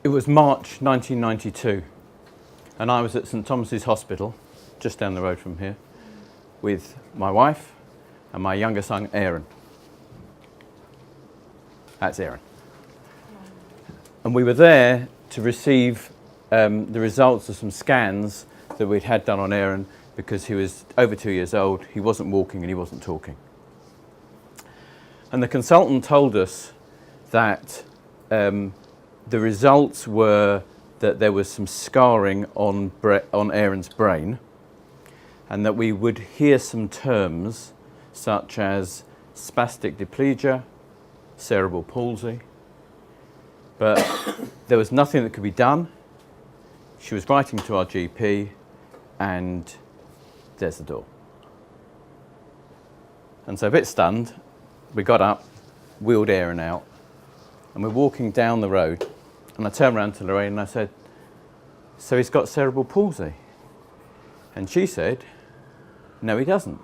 It was March 1992, and I was at St Thomas's Hospital, just down the road from here, with my wife and my younger son, Aaron. That's Aaron. And we were there to receive the results of some scans that we'd had done on Aaron because he was over 2 years old, he wasn't walking and he wasn't talking. And the consultant told us that the results were that there was some scarring on Aaron's brain, and that we would hear some terms such as spastic diplegia, cerebral palsy, but there was nothing that could be done. She was writing to our GP, and there's the door. And so a bit stunned, we got up, wheeled Aaron out, and we're walking down the road, and I turned around to Lorraine and I said, "So he's got cerebral palsy?" And she said, "No, he doesn't."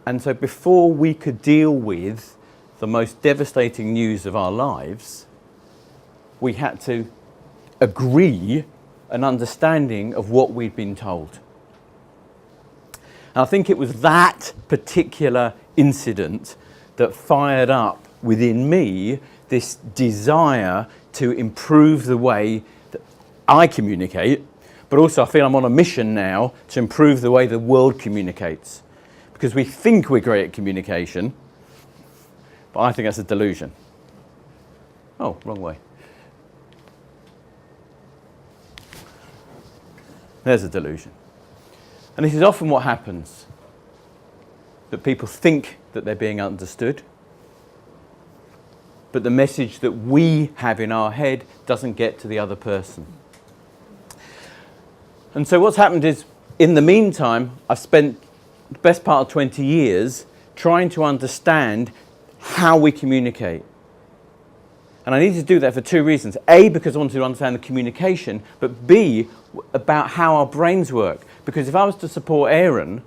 And so before we could deal with the most devastating news of our lives, we had to agree an understanding of what we'd been told. And I think it was that particular incident that fired up within me this desire to improve the way that I communicate, but also I feel I'm on a mission now to improve the way the world communicates. Because we think we're great at communication, but I think that's a delusion. Oh, wrong way. There's a delusion. And this is often what happens, that people think that they're being understood, but the message that we have in our head doesn't get to the other person. And so what's happened is, in the meantime, I've spent the best part of 20 years trying to understand how we communicate. And I need to do that for two reasons. A, because I want to understand the communication, but B, about how our brains work. Because if I was to support Aaron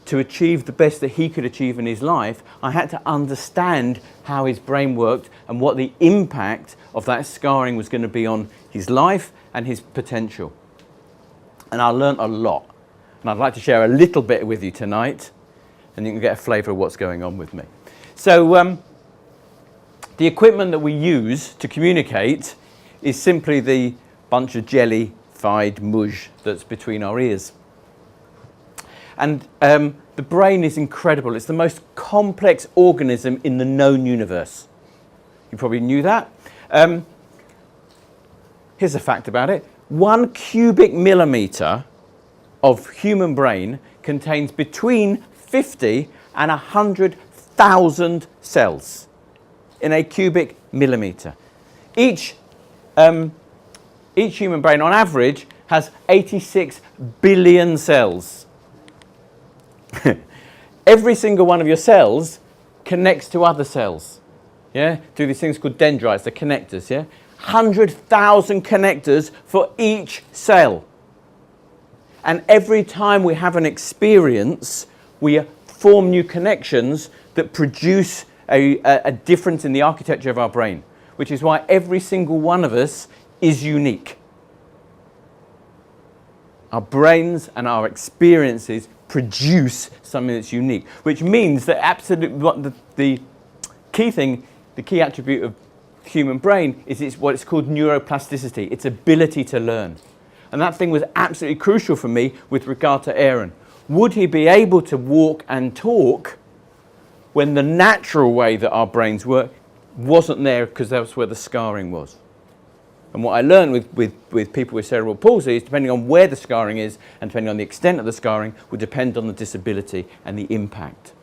to achieve the best that he could achieve in his life, I had to understand how his brain worked and what the impact of that scarring was going to be on his life and his potential. And I learned a lot. And I'd like to share a little bit with you tonight, and you can get a flavour of what's going on with me. So the equipment that we use to communicate is simply the bunch of jellified mush that's between our ears. And the brain is incredible. It's the most complex organism in the known universe. You probably knew that. Here's a fact about it. 1 cubic millimetre of human brain contains between 50 and 100,000 cells in a cubic millimetre. Each human brain, on average, has 86 billion cells. Every single one of your cells connects to other cells. Yeah, do these things called dendrites, the connectors. Yeah, 100,000 connectors for each cell. And every time we have an experience, we form new connections that produce a difference in the architecture of our brain, which is why every single one of us is unique. Our brains and our experiences produce something that's unique, which means that the key thing, the key attribute of human brain is what it's called neuroplasticity, its ability to learn. And that thing was absolutely crucial for me with regard to Aaron. Would he be able to walk and talk when the natural way that our brains work wasn't there, because that's where the scarring was? And what I learned with people with cerebral palsy is, depending on where the scarring is and depending on the extent of the scarring, would depend on the disability and the impact.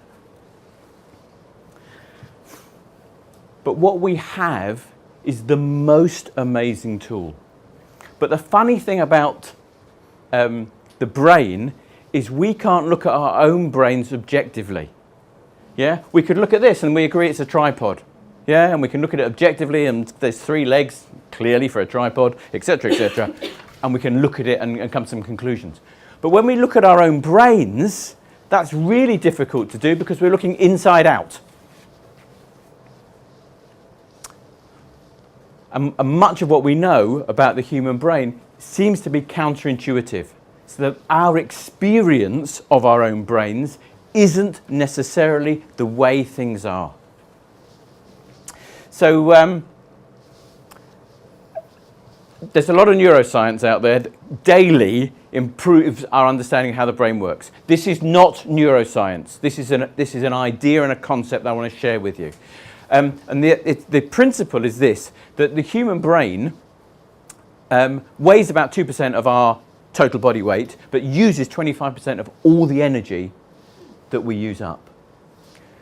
But what we have is the most amazing tool. But the funny thing about the brain is we can't look at our own brains objectively. Yeah, we could look at this and we agree it's a tripod. Yeah, and we can look at it objectively, and there's 3 legs clearly for a tripod, etc., etc. And we can look at it and come to some conclusions. But when we look at our own brains, that's really difficult to do because we're looking inside out. And much of what we know about the human brain seems to be counterintuitive. So that our experience of our own brains isn't necessarily the way things are. So there's a lot of neuroscience out there that daily improves our understanding of how the brain works. This is not neuroscience. This is an idea and a concept that I want to share with you. And the principle is this, that the human brain weighs about 2% of our total body weight, but uses 25% of all the energy that we use up.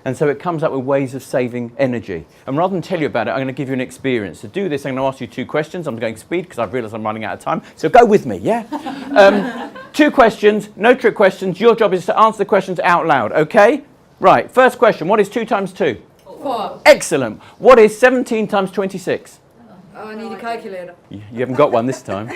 And so it comes up with ways of saving energy. And rather than tell you about it, I'm going to give you an experience. To do this, I'm going to ask you 2 questions. I'm going to speed because I've realised I'm running out of time. So go with me, yeah? 2 questions, no trick questions. Your job is to answer the questions out loud, okay? Right, first question. What is 2 times 2? 4. Excellent. What is 17 times 26? Oh, I need a calculator. You haven't got one this time.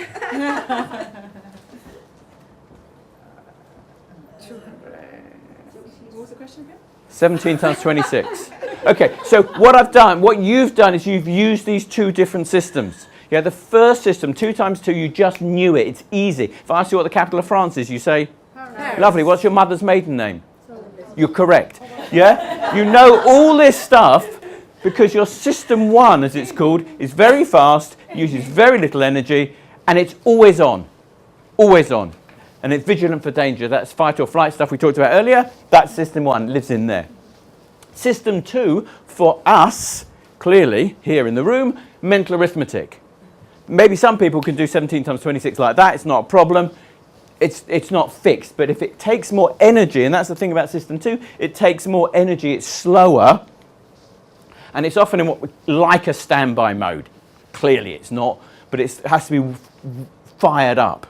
17 times 26. Okay, so what you've done is you've used these 2 different systems. Yeah, the first system, 2 times 2, you just knew it. It's easy. If I ask you what the capital of France is, you say? Paris. Lovely. What's your mother's maiden name? You're correct. Yeah? You know all this stuff because your system 1, as it's called, is very fast, uses very little energy, and it's always on. Always on. And it's vigilant for danger. That's fight or flight stuff we talked about earlier. That's system 1, lives in there. System 2, for us, clearly, here in the room, mental arithmetic. Maybe some people can do 17 times 26 like that. It's not a problem. It's not fixed. But if it takes more energy, and that's the thing about system 2, it takes more energy, it's slower, and it's often in what we like a standby mode. Clearly it's not, but it has to be fired up.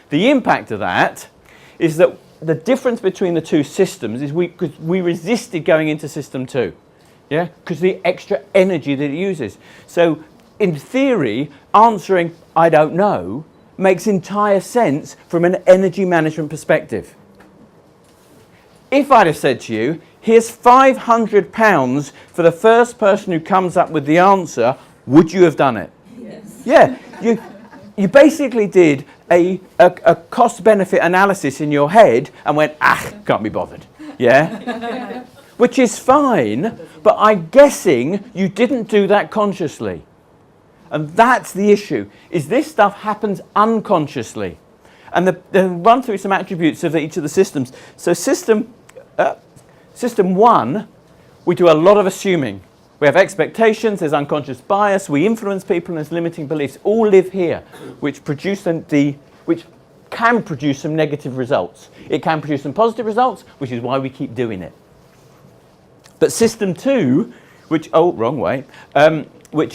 The impact of that is that the difference between the 2 systems is because we resisted going into system 2, yeah, because the extra energy that it uses. So in theory, answering I don't know makes entire sense from an energy management perspective. If I'd have said to you, here's £500 for the first person who comes up with the answer, would you have done it? Yes. Yeah, you basically did a cost-benefit analysis in your head and went, can't be bothered, yeah? Which is fine, but I'm guessing you didn't do that consciously. And that's the issue, is this stuff happens unconsciously. And they'll run through some attributes of each of the systems. So system 1, we do a lot of assuming. We have expectations, there's unconscious bias, we influence people, and there's limiting beliefs. All live here, which can produce some negative results. It can produce some positive results, which is why we keep doing it. But system 2, which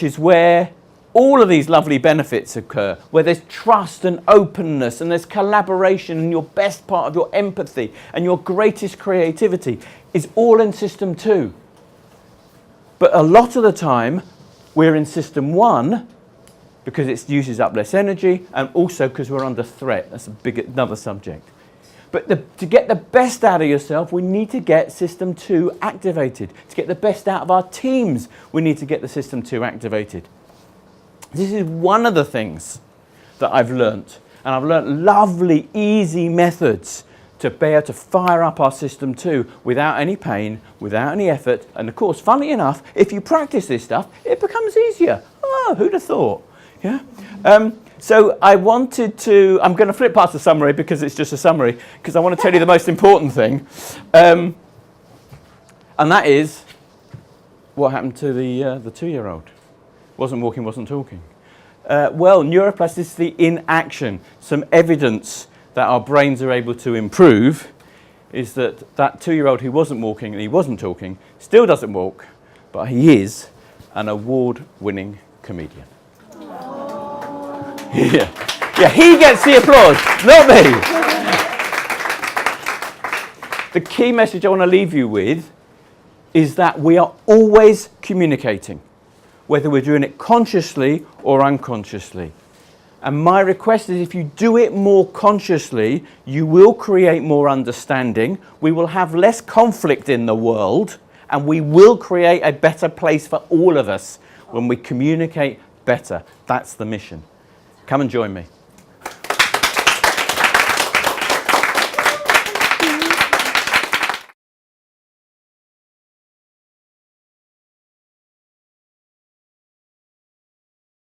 is where all of these lovely benefits occur, where there's trust and openness and there's collaboration and your best part of your empathy and your greatest creativity is all in system 2. But a lot of the time we're in system 1 because it uses up less energy and also because we're under threat. That's another subject. But to get the best out of yourself, we need to get system 2 activated. To get the best out of our teams, we need to get the system 2 activated. This is one of the things that I've learnt. And I've learnt lovely, easy methods to be able to fire up our system 2 without any pain, without any effort. And of course, funnily enough, if you practice this stuff, it becomes easier. Oh, who'd have thought? Yeah. So I'm going to flip past the summary because it's just a summary, because I want to tell you the most important thing. And that is what happened to the 2-year-old. Wasn't walking, wasn't talking. Well, neuroplasticity in action. Some evidence that our brains are able to improve is that 2-year-old who wasn't walking and he wasn't talking still doesn't walk, but he is an award-winning comedian. Yeah, he gets the applause, not me. The key message I want to leave you with is that we are always communicating, whether we're doing it consciously or unconsciously. And my request is if you do it more consciously, you will create more understanding, we will have less conflict in the world, and we will create a better place for all of us when we communicate better. That's the mission. Come and join me.